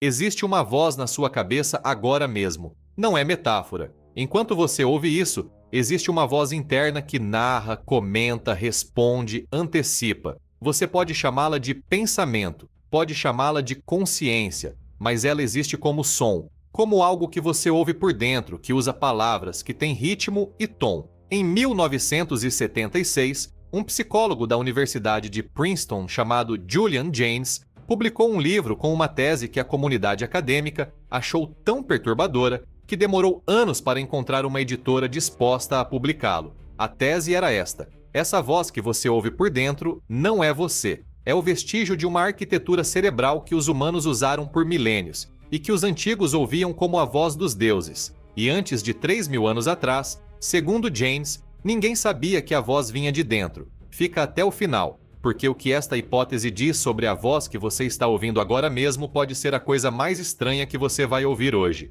Existe uma voz na sua cabeça agora mesmo. Não é metáfora. Enquanto você ouve isso, existe uma voz interna que narra, comenta, responde, antecipa. Você pode chamá-la de pensamento, pode chamá-la de consciência, mas ela existe como som, como algo que você ouve por dentro, que usa palavras, que tem ritmo e tom. Em 1976, um psicólogo da Universidade de Princeton chamado Julian Jaynes publicou um livro com uma tese que a comunidade acadêmica achou tão perturbadora que demorou anos para encontrar uma editora disposta a publicá-lo. A tese era esta: essa voz que você ouve por dentro não é você. É o vestígio de uma arquitetura cerebral que os humanos usaram por milênios e que os antigos ouviam como a voz dos deuses. E antes de 3.000 anos atrás, segundo Jaynes, ninguém sabia que a voz vinha de dentro. Fica até o final, porque o que esta hipótese diz sobre a voz que você está ouvindo agora mesmo pode ser a coisa mais estranha que você vai ouvir hoje.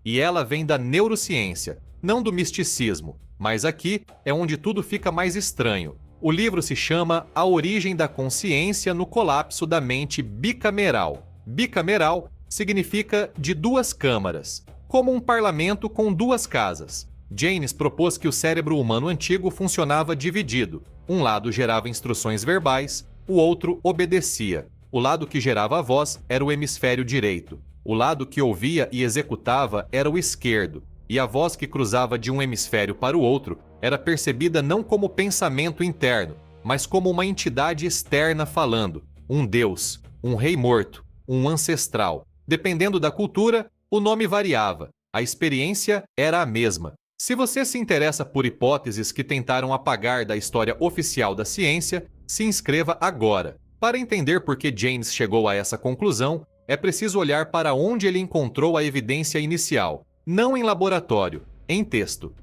E ela vem da neurociência, não do misticismo, mas aqui é onde tudo fica mais estranho. O livro se chama A Origem da Consciência no Colapso da Mente Bicameral. Bicameral significa de duas câmaras, como um parlamento com duas casas. Jaynes propôs que o cérebro humano antigo funcionava dividido. Um lado gerava instruções verbais, o outro obedecia. O lado que gerava a voz era o hemisfério direito. O lado que ouvia e executava era o esquerdo, e a voz que cruzava de um hemisfério para o outro era percebida não como pensamento interno, mas como uma entidade externa falando, um deus, um rei morto, um ancestral. Dependendo da cultura, o nome variava, a experiência era a mesma. Se você se interessa por hipóteses que tentaram apagar da história oficial da ciência, se inscreva agora. Para entender por que Jaynes chegou a essa conclusão, é preciso olhar para onde ele encontrou a evidência inicial, não em laboratório, em texto.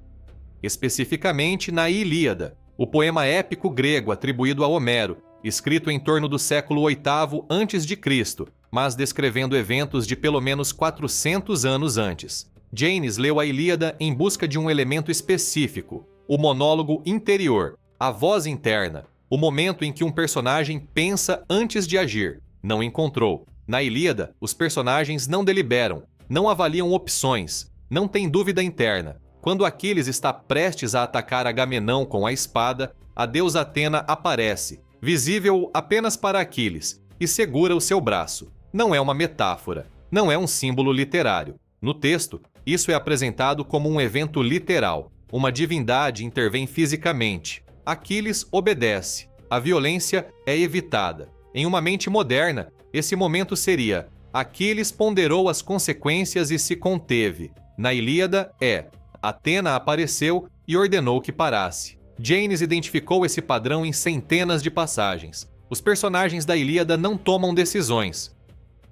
Especificamente na Ilíada, o poema épico grego atribuído a Homero, escrito em torno do século VIII a.C., mas descrevendo eventos de pelo menos 400 anos antes. Jaynes leu a Ilíada em busca de um elemento específico, o monólogo interior, a voz interna, o momento em que um personagem pensa antes de agir. Não encontrou. Na Ilíada, os personagens não deliberam, não avaliam opções, não têm dúvida interna. Quando Aquiles está prestes a atacar Agamenão com a espada, a deusa Atena aparece, visível apenas para Aquiles, e segura o seu braço. Não é uma metáfora, não é um símbolo literário. No texto, isso é apresentado como um evento literal. Uma divindade intervém fisicamente. Aquiles obedece. A violência é evitada. Em uma mente moderna, esse momento seria: Aquiles ponderou as consequências e se conteve. Na Ilíada é: Atena apareceu e ordenou que parasse. Jaynes identificou esse padrão em centenas de passagens. Os personagens da Ilíada não tomam decisões.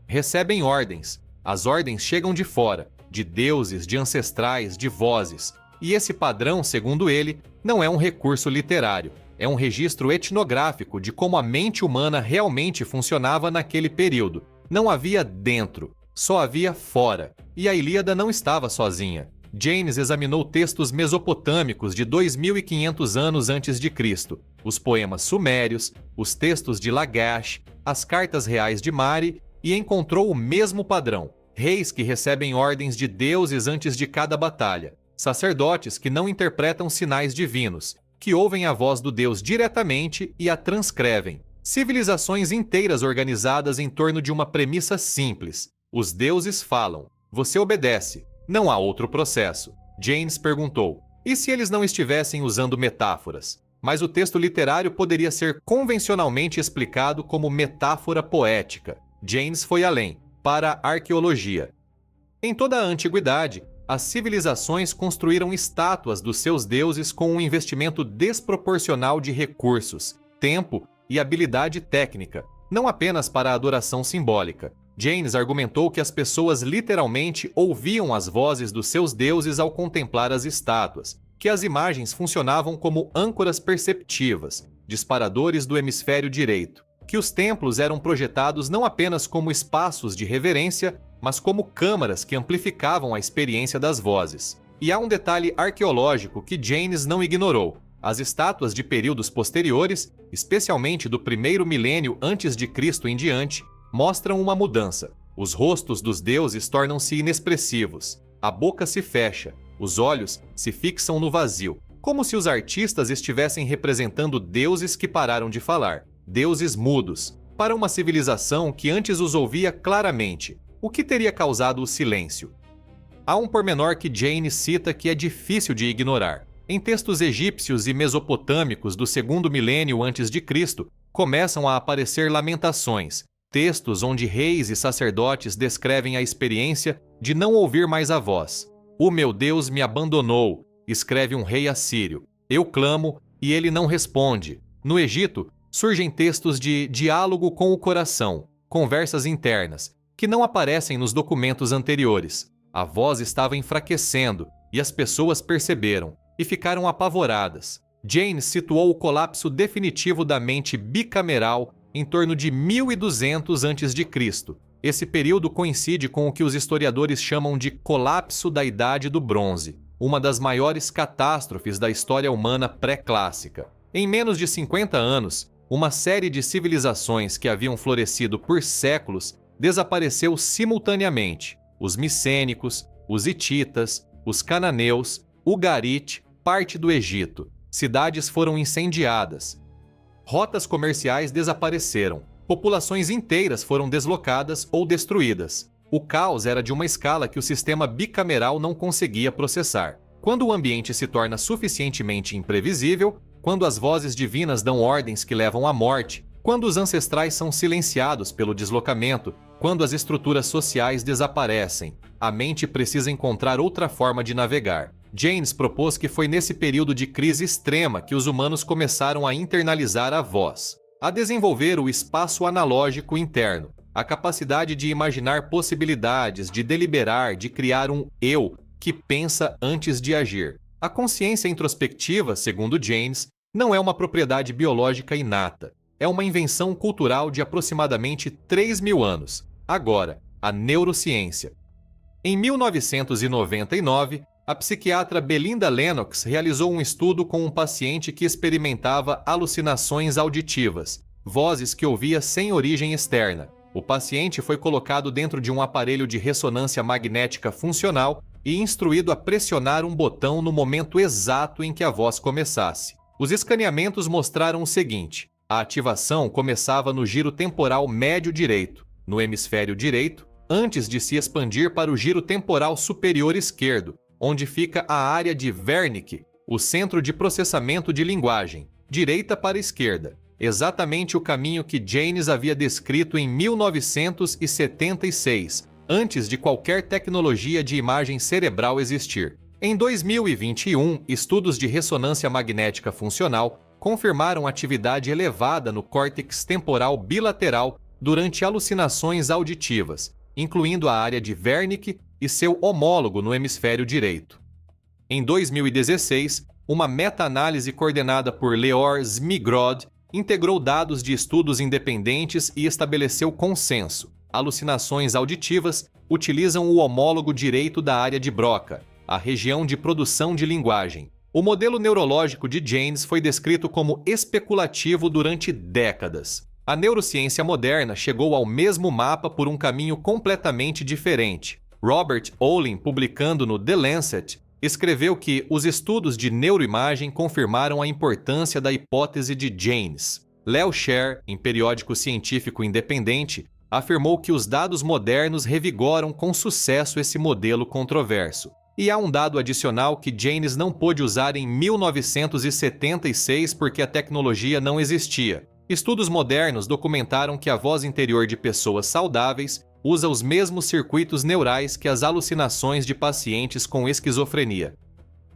Recebem ordens. As ordens chegam de fora, de deuses, de ancestrais, de vozes. E esse padrão, segundo ele, não é um recurso literário. É um registro etnográfico de como a mente humana realmente funcionava naquele período. Não havia dentro, só havia fora. E a Ilíada não estava sozinha. Jaynes examinou textos mesopotâmicos de 2.500 anos antes de Cristo, os poemas sumérios, os textos de Lagash, as cartas reais de Mari, e encontrou o mesmo padrão. Reis que recebem ordens de deuses antes de cada batalha, sacerdotes que não interpretam sinais divinos, que ouvem a voz do Deus diretamente e a transcrevem. Civilizações inteiras organizadas em torno de uma premissa simples: os deuses falam, você obedece, não há outro processo. Jaynes perguntou: e se eles não estivessem usando metáforas? Mas o texto literário poderia ser convencionalmente explicado como metáfora poética. Jaynes foi além, para a arqueologia. Em toda a antiguidade, as civilizações construíram estátuas dos seus deuses com um investimento desproporcional de recursos, tempo e habilidade técnica, não apenas para a adoração simbólica. Jaynes argumentou que as pessoas literalmente ouviam as vozes dos seus deuses ao contemplar as estátuas, que as imagens funcionavam como âncoras perceptivas, disparadores do hemisfério direito, que os templos eram projetados não apenas como espaços de reverência, mas como câmaras que amplificavam a experiência das vozes. E há um detalhe arqueológico que Jaynes não ignorou. As estátuas de períodos posteriores, especialmente do primeiro milênio antes de Cristo em diante, mostram uma mudança. Os rostos dos deuses tornam-se inexpressivos, a boca se fecha, os olhos se fixam no vazio, como se os artistas estivessem representando deuses que pararam de falar, deuses mudos, para uma civilização que antes os ouvia claramente. O que teria causado o silêncio? Há um pormenor que Jane cita que é difícil de ignorar. Em textos egípcios e mesopotâmicos do segundo milênio antes de Cristo, começam a aparecer lamentações, textos onde reis e sacerdotes descrevem a experiência de não ouvir mais a voz. "O meu Deus me abandonou", escreve um rei assírio. "Eu clamo e ele não responde." No Egito, surgem textos de diálogo com o coração, conversas internas, que não aparecem nos documentos anteriores. A voz estava enfraquecendo e as pessoas perceberam e ficaram apavoradas. Jane situou o colapso definitivo da mente bicameral em torno de 1200 a.C. Esse período coincide com o que os historiadores chamam de colapso da Idade do Bronze, uma das maiores catástrofes da história humana pré-clássica. Em menos de 50 anos, uma série de civilizações que haviam florescido por séculos desapareceu simultaneamente. Os micênicos, os hititas, os cananeus, Ugarit, parte do Egito. Cidades foram incendiadas. Rotas comerciais desapareceram. Populações inteiras foram deslocadas ou destruídas. O caos era de uma escala que o sistema bicameral não conseguia processar. Quando o ambiente se torna suficientemente imprevisível, quando as vozes divinas dão ordens que levam à morte, quando os ancestrais são silenciados pelo deslocamento, quando as estruturas sociais desaparecem, a mente precisa encontrar outra forma de navegar. Jaynes propôs que foi nesse período de crise extrema que os humanos começaram a internalizar a voz, a desenvolver o espaço analógico interno, a capacidade de imaginar possibilidades, de deliberar, de criar um eu que pensa antes de agir. A consciência introspectiva, segundo Jaynes, não é uma propriedade biológica inata. É uma invenção cultural de aproximadamente 3.000 anos. Agora, a neurociência. Em 1999, a psiquiatra Belinda Lennox realizou um estudo com um paciente que experimentava alucinações auditivas, vozes que ouvia sem origem externa. O paciente foi colocado dentro de um aparelho de ressonância magnética funcional e instruído a pressionar um botão no momento exato em que a voz começasse. Os escaneamentos mostraram o seguinte: a ativação começava no giro temporal médio direito, no hemisfério direito, antes de se expandir para o giro temporal superior esquerdo, onde fica a área de Wernicke, o centro de processamento de linguagem, direita para esquerda, exatamente o caminho que Jaynes havia descrito em 1976, antes de qualquer tecnologia de imagem cerebral existir. Em 2021, estudos de ressonância magnética funcional confirmaram atividade elevada no córtex temporal bilateral durante alucinações auditivas, incluindo a área de Wernicke e seu homólogo no hemisfério direito. Em 2016, uma meta-análise coordenada por Leor Zmigrod integrou dados de estudos independentes e estabeleceu consenso. Alucinações auditivas utilizam o homólogo direito da área de Broca, a região de produção de linguagem. O modelo neurológico de Jaynes foi descrito como especulativo durante décadas. A neurociência moderna chegou ao mesmo mapa por um caminho completamente diferente. Robert Olin, publicando no The Lancet, escreveu que os estudos de neuroimagem confirmaram a importância da hipótese de Jaynes. Leo Sher, em periódico científico independente, afirmou que os dados modernos revigoram com sucesso esse modelo controverso. E há um dado adicional que Jaynes não pôde usar em 1976 porque a tecnologia não existia. Estudos modernos documentaram que a voz interior de pessoas saudáveis usa os mesmos circuitos neurais que as alucinações de pacientes com esquizofrenia.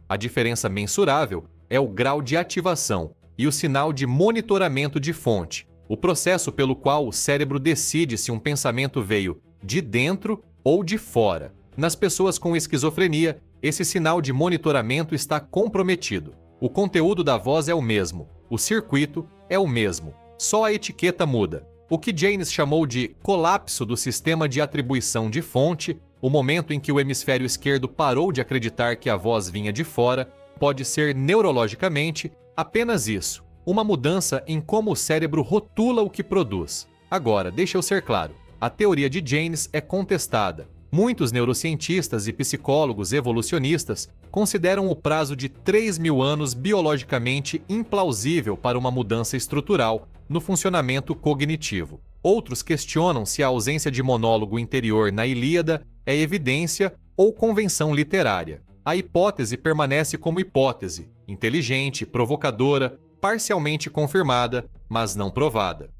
A diferença mensurável é o grau de ativação e o sinal de monitoramento de fonte, o processo pelo qual o cérebro decide se um pensamento veio de dentro ou de fora. Nas pessoas com esquizofrenia, esse sinal de monitoramento está comprometido. O conteúdo da voz é o mesmo, o circuito é o mesmo, só a etiqueta muda. O que Jaynes chamou de colapso do sistema de atribuição de fonte, o momento em que o hemisfério esquerdo parou de acreditar que a voz vinha de fora, pode ser neurologicamente apenas isso, uma mudança em como o cérebro rotula o que produz. Agora, deixa eu ser claro, A teoria de Jaynes é contestada. Muitos neurocientistas e psicólogos evolucionistas consideram o prazo de 3.000 anos biologicamente implausível para uma mudança estrutural no funcionamento cognitivo. Outros questionam se a ausência de monólogo interior na Ilíada é evidência ou convenção literária. A hipótese permanece como hipótese, inteligente, provocadora, parcialmente confirmada, mas não provada.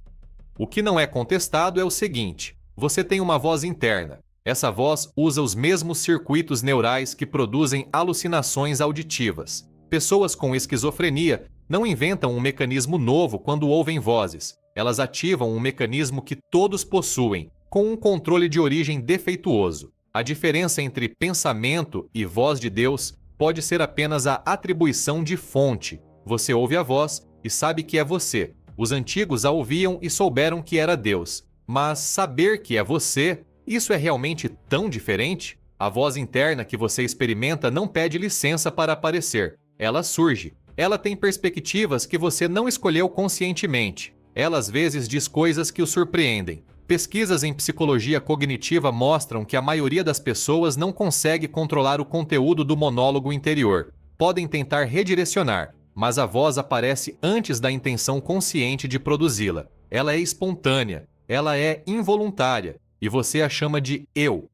O que não é contestado é o seguinte: você tem uma voz interna. Essa voz usa os mesmos circuitos neurais que produzem alucinações auditivas. Pessoas com esquizofrenia não inventam um mecanismo novo quando ouvem vozes. Elas ativam um mecanismo que todos possuem, com um controle de origem defeituoso. A diferença entre pensamento e voz de Deus pode ser apenas a atribuição de fonte. Você ouve a voz e sabe que é você. Os antigos a ouviam e souberam que era Deus. Mas saber que é você, isso é realmente tão diferente? A voz interna que você experimenta não pede licença para aparecer. Ela surge. Ela tem perspectivas que você não escolheu conscientemente. Ela às vezes diz coisas que o surpreendem. Pesquisas em psicologia cognitiva mostram que a maioria das pessoas não consegue controlar o conteúdo do monólogo interior. Podem tentar redirecionar, mas a voz aparece antes da intenção consciente de produzi-la. Ela é espontânea, ela é involuntária, e você a chama de eu.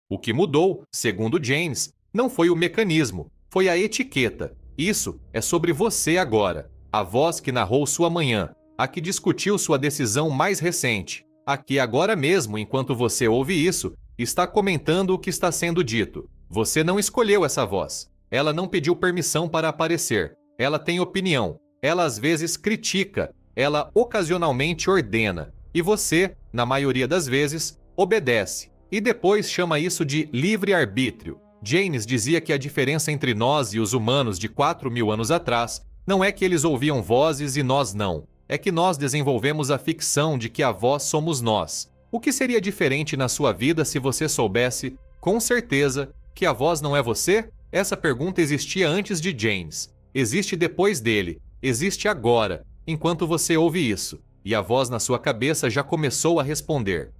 O que mudou, segundo Jaynes, não foi o mecanismo, foi a etiqueta. Isso é sobre você agora, a voz que narrou sua manhã, a que discutiu sua decisão mais recente. Aqui agora mesmo, enquanto você ouve isso, está comentando o que está sendo dito. Você não escolheu essa voz. Ela não pediu permissão para aparecer. Ela tem opinião. Ela às vezes critica. Ela ocasionalmente ordena. E você, na maioria das vezes, obedece. E depois chama isso de livre-arbítrio. Jaynes dizia que a diferença entre nós e os humanos de 4.000 anos atrás não é que eles ouviam vozes e nós não. É que nós desenvolvemos a ficção de que a voz somos nós. O que seria diferente na sua vida se você soubesse, com certeza, que a voz não é você? Essa pergunta existia antes de Jaynes. Existe depois dele. Existe agora, enquanto você ouve isso. E a voz na sua cabeça já começou a responder.